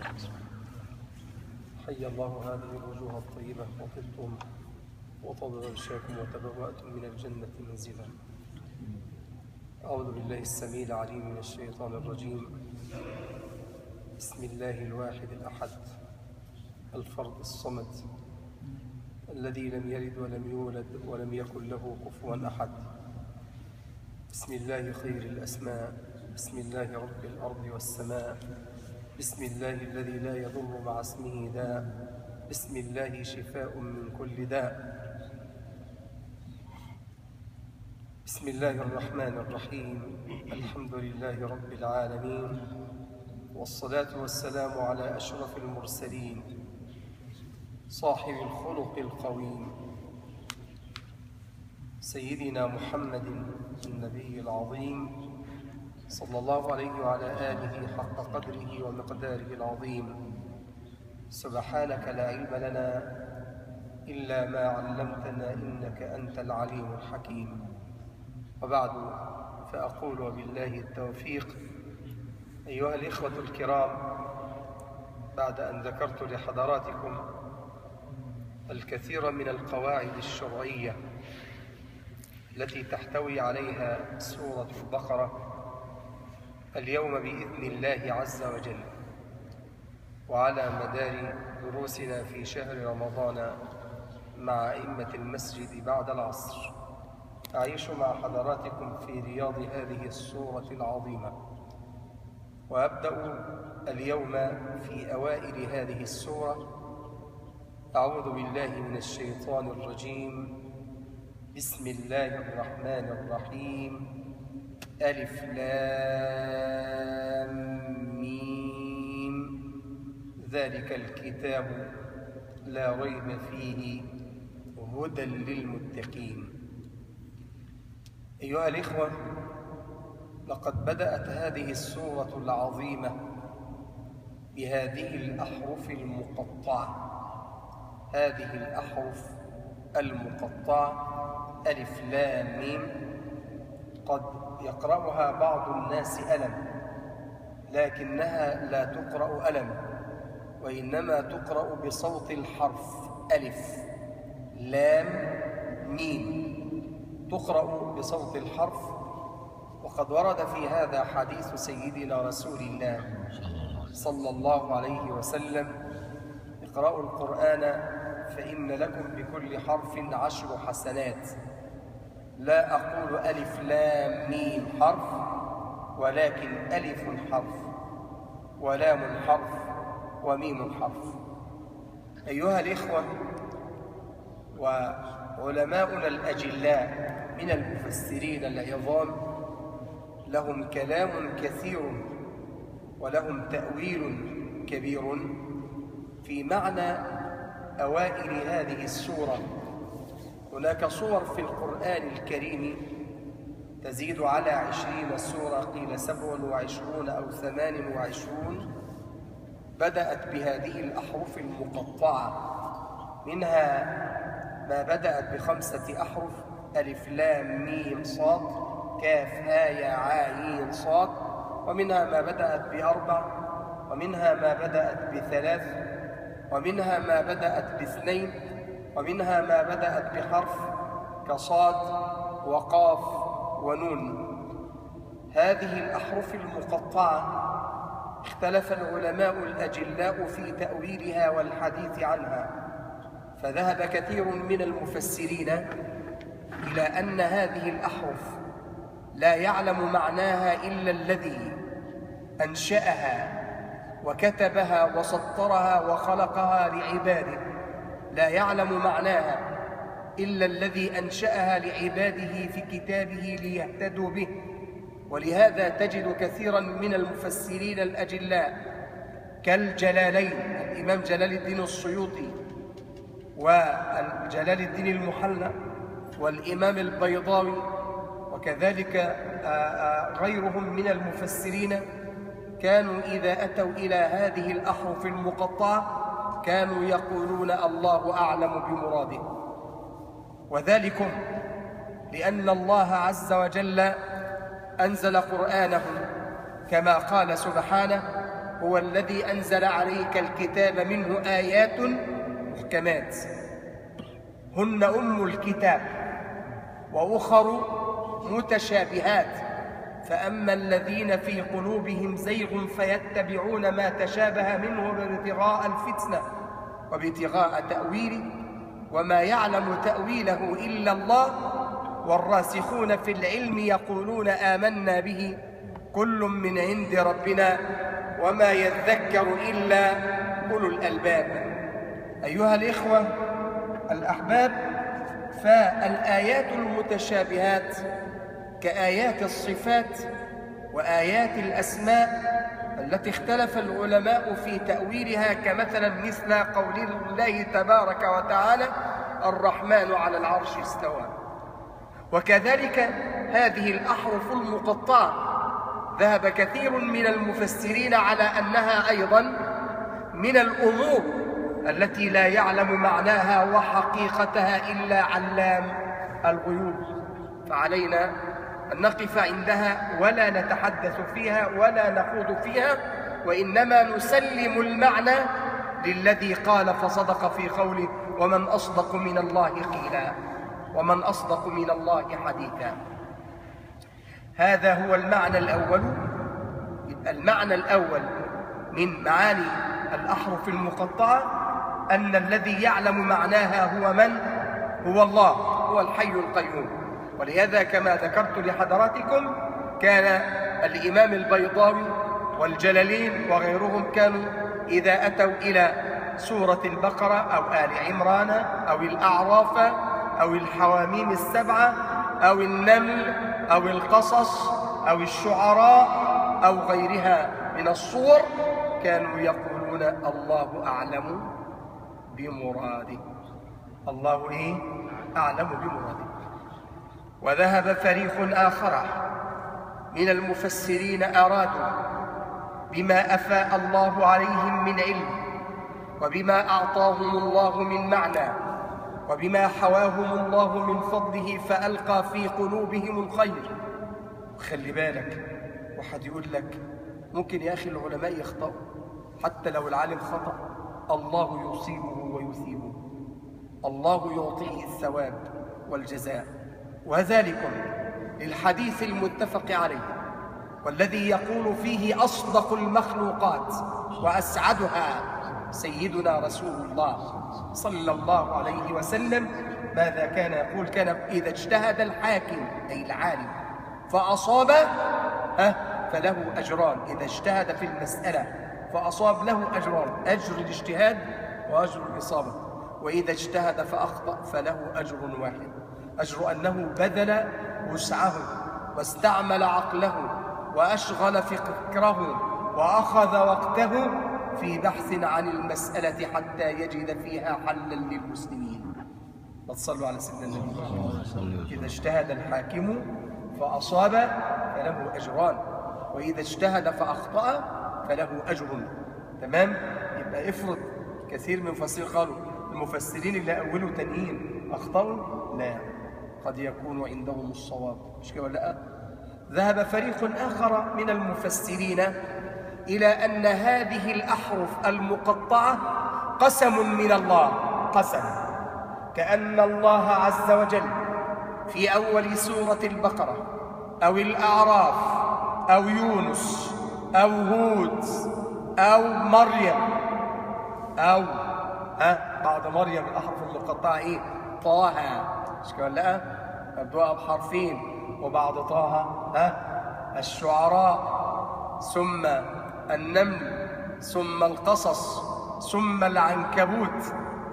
حي الله هذه الوجوه الطيبة وطبتم وطاب ممشاكم وتبوأتم من الجنة منزلا. أعوذ بالله السميع العليم من الشيطان الرجيم. بسم الله الواحد الأحد الفرد الصمد الذي لم يلد ولم يولد ولم يكن له كفوا أحد. بسم الله خير الأسماء، بسم الله رب الأرض والسماء، بسم الله الذي لا يضر مع اسمه داء، بسم الله شفاء من كل داء. بسم الله الرحمن الرحيم. الحمد لله رب العالمين، والصلاة والسلام على أشرف المرسلين صاحب الخلق القويم سيدنا محمد النبي العظيم صلى الله عليه وعلى آله حق قدره ومقداره العظيم. سبحانك لا علم لنا إلا ما علمتنا إنك أنت العليم الحكيم. وبعد، فأقول وبالله التوفيق. أيها الإخوة الكرام، بعد أن ذكرت لحضراتكم الكثير من القواعد الشرعية التي تحتوي عليها سورة البقرة، اليوم بإذن الله عز وجل وعلى مدار دروسنا في شهر رمضان مع أئمة المسجد بعد العصر، أعيش مع حضراتكم في رياض هذه السورة العظيمة. وأبدأ اليوم في أوائل هذه السورة. أعوذ بالله من الشيطان الرجيم. بسم الله الرحمن الرحيم. ألف لام ميم. ذلك الكتاب لا ريب فيه هدى للمتقين. أيها الإخوة، لقد بدأت هذه السورة العظيمة بهذه الأحرف المقطعة. هذه الأحرف المقطعة ألف لام ميم قد يقرأها بعض الناس ألم، لكنها لا تقرأ ألم، وإنما تقرأ بصوت الحرف ألف لام ميم، تقرأ بصوت الحرف. وقد ورد في هذا حديث سيدنا رسول الله صلى الله عليه وسلم: اقرأوا القرآن فإن لكم بكل حرف 10 حسنات. لا أقول ألف لام ميم حرف، ولكن ألف حرف ولام حرف وميم حرف. أيها الإخوة، وعلماؤنا الأجلاء من المفسرين العظام لهم كلام كثير ولهم تأويل كبير في معنى أوائل هذه السورة. هناك صور في القرآن الكريم تزيد على 20 سورة، قيل 27 أو 28، بدأت بهذه الأحرف المقطعة. منها ما بدأت ب5 أحرف: ألف لام ميم صاد كاف ها يا عين صاد. ومنها ما بدأت ب4، ومنها ما بدأت ب3، ومنها ما بدأت ب2، ومنها ما بدأت بحرف كصاد وقاف ونون. هذه الأحرف المقطعة اختلف العلماء الأجلاء في تأويلها والحديث عنها، فذهب كثير من المفسرين إلى أن هذه الأحرف لا يعلم معناها إلا الذي أنشأها وكتبها وسطرها وخلقها لعباده. لا يعلم معناها إلا الذي أنشأها لعباده في كتابه ليهتدوا به. ولهذا تجد كثيرا من المفسرين الأجلاء كالجلالين، الإمام جلال الدين السيوطي وجلال الدين المحلى والإمام البيضاوي، وكذلك غيرهم من المفسرين، كانوا إذا أتوا إلى هذه الأحرف المقطعة كانوا يقولون الله أعلم بمراده. وذلكم لأن الله عز وجل أنزل قرآنه كما قال سبحانه: هو الذي أنزل عليك الكتاب منه آيات محكمات هن أم الكتاب وأخر متشابهات فأما الذين في قلوبهم زيغ فيتبعون ما تشابه منه ابتغاء الفتنة وابتغاء تأويله وما يعلم تأويله إلا الله والراسخون في العلم يقولون آمنا به كل من عند ربنا وما يذكر إلا أولو الألباب. أيها الإخوة الأحباب، فالآيات المتشابهات كآيات الصفات وآيات الأسماء التي اختلف العلماء في تأويلها، كمثلا مثل قول الله تبارك وتعالى الرحمن على العرش استوى. وكذلك هذه الأحرف المقطعة ذهب كثير من المفسرين على أنها أيضا من الأمور التي لا يعلم معناها وحقيقتها إلا علام الغيوب، فعلينا أن نقف عندها ولا نتحدث فيها ولا نخوض فيها، وإنما نسلم المعنى للذي قال فصدق في قوله ومن أصدق من الله قيلا ومن أصدق من الله حديثا. هذا هو المعنى الأول. المعنى الأول من معاني الأحرف المقطعة أن الذي يعلم معناها هو من؟ هو الله، هو الحي القيوم. ولهذا كما ذكرت لحضراتكم كان الإمام البيضاوي والجلالين وغيرهم كانوا إذا أتوا إلى سورة البقرة أو آل عمران أو الأعراف أو الحواميم السبعة أو النمل أو القصص أو الشعراء أو غيرها من الصور كانوا يقولون الله أعلم بمراده. الله أعلم بمراده. وذهب فريق آخر من المفسرين أرادوا بما أفاء الله عليهم من علم وبما أعطاهم الله من معنى وبما حواهم الله من فضله فألقى في قلوبهم الخير. خلي بالك، واحد يقول لك ممكن يا أخي العلماء يخطئوا، حتى لو العالم خطأ الله يصيبه ويثيبه، الله يعطيه الثواب والجزاء. وذلك للحديث المتفق عليه والذي يقول فيه أصدق المخلوقات وأسعدها سيدنا رسول الله صلى الله عليه وسلم. ماذا كان يقول؟ كان إذا اجتهد الحاكم أي العالم فأصاب فله أجران. إذا اجتهد في المسألة فأصاب له أجران، أجر الاجتهاد وأجر الإصابة. وإذا اجتهد فأخطأ فله أجر واحد، أجر أنه بذل وسعه واستعمل عقله وأشغل فكره وأخذ وقته في بحث عن المسألة حتى يجد فيها حلا للمسلمين. فتصلوا على سيدنا النبي. إذا اجتهد الحاكم فأصاب فله أجران، وإذا اجتهد فأخطأ فله أجر. تمام؟ يبقى افرض كثير من المفسرين قالوا المفسرين اللي أولوا تانيين أخطأوا، لا، قد يكون عندهم الصواب، مش كده ولا لا؟ ذهب فريق آخر من المفسرين إلى أن هذه الأحرف المقطعة قسم من الله، قسم، كأن الله عز وجل في أول سورة البقرة أو الأعراف أو يونس أو هود أو مريم أو بعد مريم الأحرف المقطعة طه، مش كده ولا لا؟ مبدوءة بحرفين، وبعد طه الشعراء، ثم النمل، ثم القصص، ثم العنكبوت،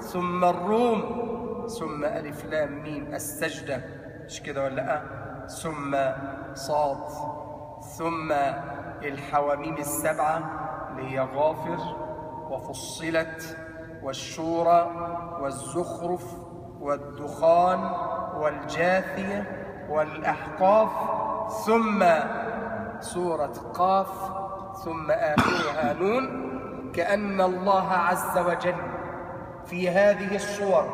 ثم الروم، ثم ألف لام ميم السجدة، مش كده ولا لا؟ ثم صاد، ثم الحواميم السبعة اللي هي غافر وفصلت والشورى والزخرف والدخان والجاثية والأحقاف، ثم سورة قاف، ثم آخرها نون. كأن الله عز وجل في هذه الصور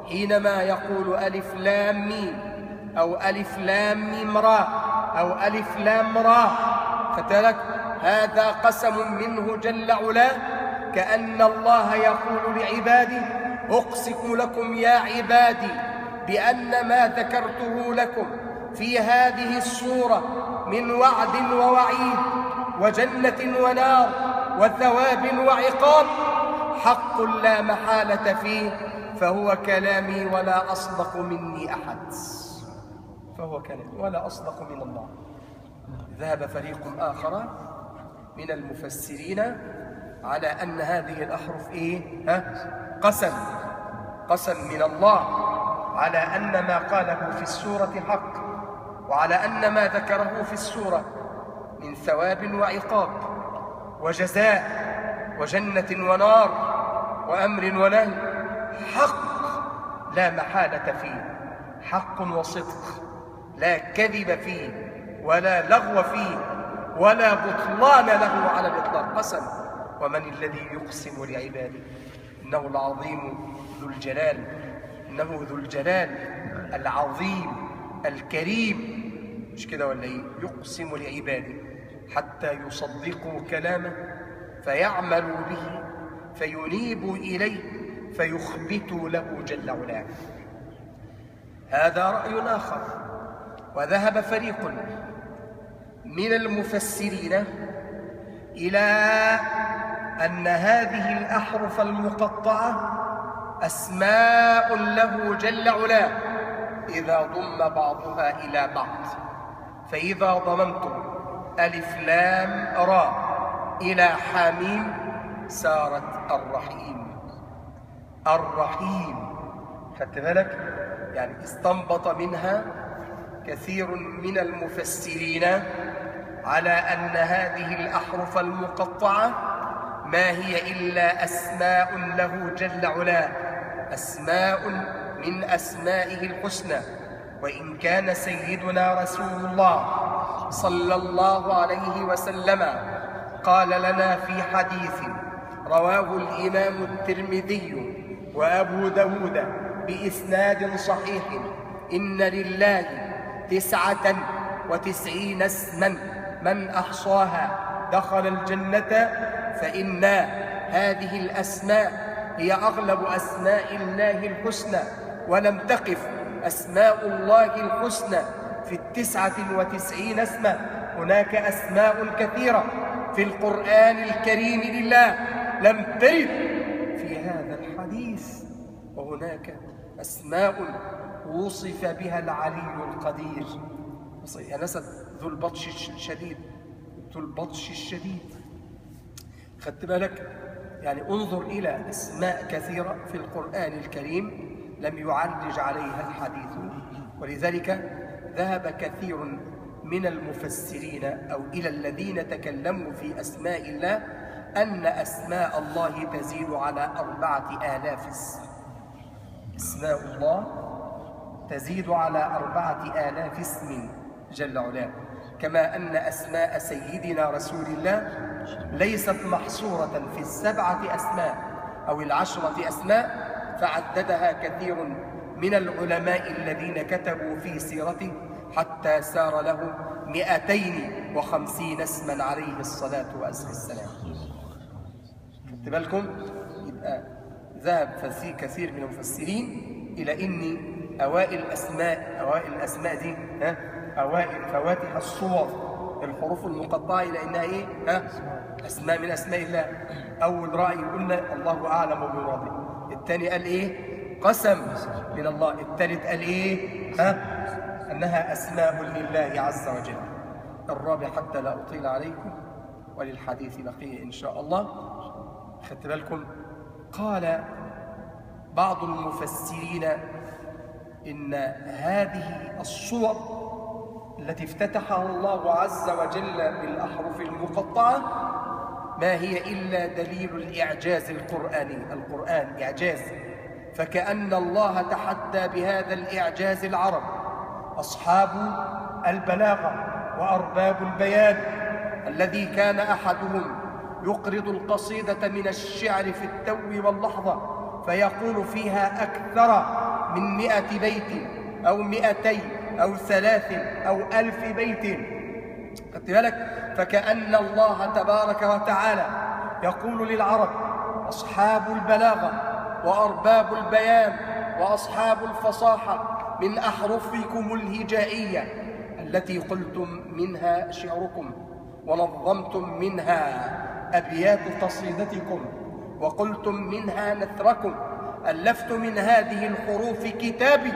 حينما يقول ألف لام ميم أو ألف لام ميم را أو ألف لام را، فتلك هذا قسم منه جل علاه، كأن الله يقول لعباده: أقسم لكم يا عبادي بأن ما ذكرته لكم في هذه السورة من وعد ووعيد وجنة ونار وثواب وعقاب حق لا محالة فيه، فهو كلامي ولا أصدق مني أحد. فهو كلامي ولا أصدق من الله. ذهب فريق آخر من المفسرين على أن هذه الأحرف قسم من الله، على أن ما قاله في السورة حق، وعلى أن ما ذكره في السورة من ثواب وعقاب وجزاء وجنة ونار وأمر ونهي حق لا محالة فيه، حق وصدق، لا كذب فيه ولا لغو فيه ولا بطلان له على الإطلاق. قسم. ومن الذي يقسم لعباده؟ إنه العظيم ذو الجلال، إنه ذو الجلال العظيم الكريم، مش كده ولا إيه؟ يقسم لعباده حتى يصدقوا كلامه فيعملوا به فينيبوا إليه فيخبتوا له جل علاه. هذا رأي آخر. وذهب فريق من المفسرين إلى أن هذه الأحرف المقطعة أسماء له جل علاه إذا ضم بعضها إلى بعض. فإذا ضممتم ألف لام راء إلى حميم سارت الرحيم. الرحيم، خدت بالك؟ يعني استنبط منها كثير من المفسرين على أن هذه الأحرف المقطعة ما هي إلا أسماء له جل علاه، أسماء من أسمائه الحسنى. وإن كان سيدنا رسول الله صلى الله عليه وسلم قال لنا في حديث رواه الإمام الترمذي وأبو داود بإسناد صحيح: إن لله 99 اسما من أحصاها دخل الجنة. فإن هذه الأسماء هي أغلب أسماء الله الحسنى، ولم تقف أسماء الله الحسنى في 99 اسما. هناك أسماء كثيرة في القرآن الكريم لله لم ترد في هذا الحديث، وهناك أسماء وصف بها العلي القدير. يا نسب ذو البطش الشديد، ذو البطش الشديد. خدت بالك؟ يعني انظر إلى أسماء كثيرة في القرآن الكريم لم يعرج عليها الحديث. ولذلك ذهب كثير من المفسرين أو إلى الذين تكلموا في أسماء الله أن أسماء الله تزيد على 4000 اسم. أسماء الله تزيد على 4000 اسم جل علاه. كما أن أسماء سيدنا رسول الله ليست محصورة في 7 أسماء أو 10 أسماء، فعددها كثير من العلماء الذين كتبوا في سيرته حتى سار له 250 اسما عليه الصلاة والسلام. خدت بالكم؟ يبقى ذهب كثير من المفسرين إلى إن أوائل الأسماء دي أوائل فواتح الصور الحروف المقطعة إلى إنها أسماء من أسماء الله. أول رأي قلنا الله أعلم بمراده، الثاني قال قسم من الله، الثالث قال أنها أسماء لله عز وجل. الرابع حتى لا أطيل عليكم وللحديث بقية إن شاء الله. خدت بالكم؟ قال بعض المفسرين إن هذه الصور التي افتتحها الله عز وجل بالأحرف المقطعة ما هي إلا دليل الإعجاز القرآني. القرآن إعجاز، فكأن الله تحدى بهذا الإعجاز العرب، أصحاب البلاغة وأرباب البيان، الذي كان أحدهم يقرض القصيدة من الشعر في التو واللحظة فيقول فيها أكثر من 100 بيت أو 200 أو 3 أو 1000 بيت، خدت بالك؟ فكأن الله تبارك وتعالى يقول للعرب أصحاب البلاغة وأرباب البيان وأصحاب الفصاحة من أحرفكم الهجائية التي قلتم منها شعركم ونظمتم منها أبيات قصيدتكم وقلتم منها نثركم، ألفت من هذه الحروف كتابي،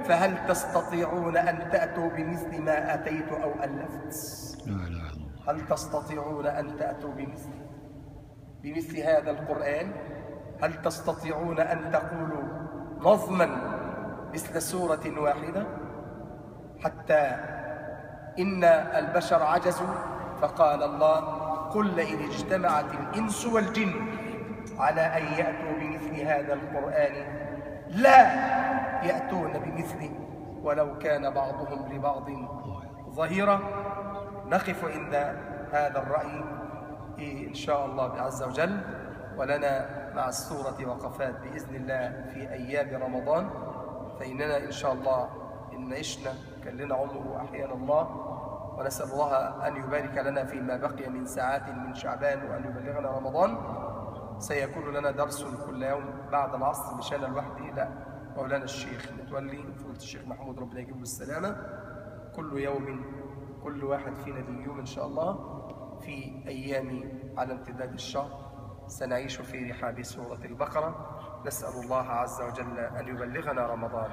فهل تستطيعون أن تأتوا بمثل ما أتيت أو ألفت؟ هل تستطيعون أن تأتوا بمثل هذا القرآن؟ هل تستطيعون أن تقولوا نظما مثل سورة واحدة؟ حتى إن البشر عجزوا، فقال الله قل لئن اجتمعت الإنس والجن على أن يأتوا بمثل هذا القرآن لا يأتون بمثله ولو كان بعضهم لبعض ظهيرا. نقف عند هذا الرأي إن شاء الله عز وجل، ولنا مع السورة وقفات بإذن الله في أيام رمضان، فإننا إن شاء الله إن عشنا كان لنا عمر أحيانا الله، ونسأل الله أن يبارك لنا فيما بقي من ساعات من شعبان وأن يبلغنا رمضان. سيكون لنا درس كل يوم بعد العصر، مش أنا لوحدي، لا، مولانا الشيخ متولي فضيلة الشيخ محمود ربنا يجيبه بالسلامة، كل يوم كل واحد فينا له يوم إن شاء الله في أيام على امتداد الشهر سنعيش في رحاب سورة البقرة. نسأل الله عز وجل أن يبلغنا رمضان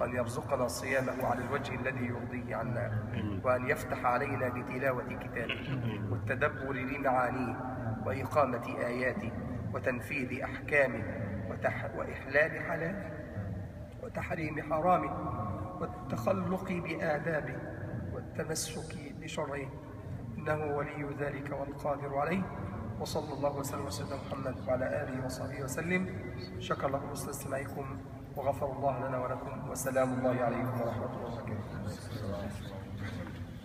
وأن يرزقنا صيامه على الوجه الذي يرضيه عنا، وأن يفتح علينا بتلاوة كتابه والتدبر لمعانيه وإقامة آياته وتنفيذ أحكامه وإحلال حلاله وتحريم حرامه والتخلق بآدابه والتمسك بشرعه، إنه ولي ذلك والقادر عليه. وصلى الله وسلم على سيدنا محمد وعلى آله وصحبه وسلم. شكر لكم حسن استماعكم وغفر الله لنا ولكم، وسلام الله عليكم ورحمة الله وبركاته.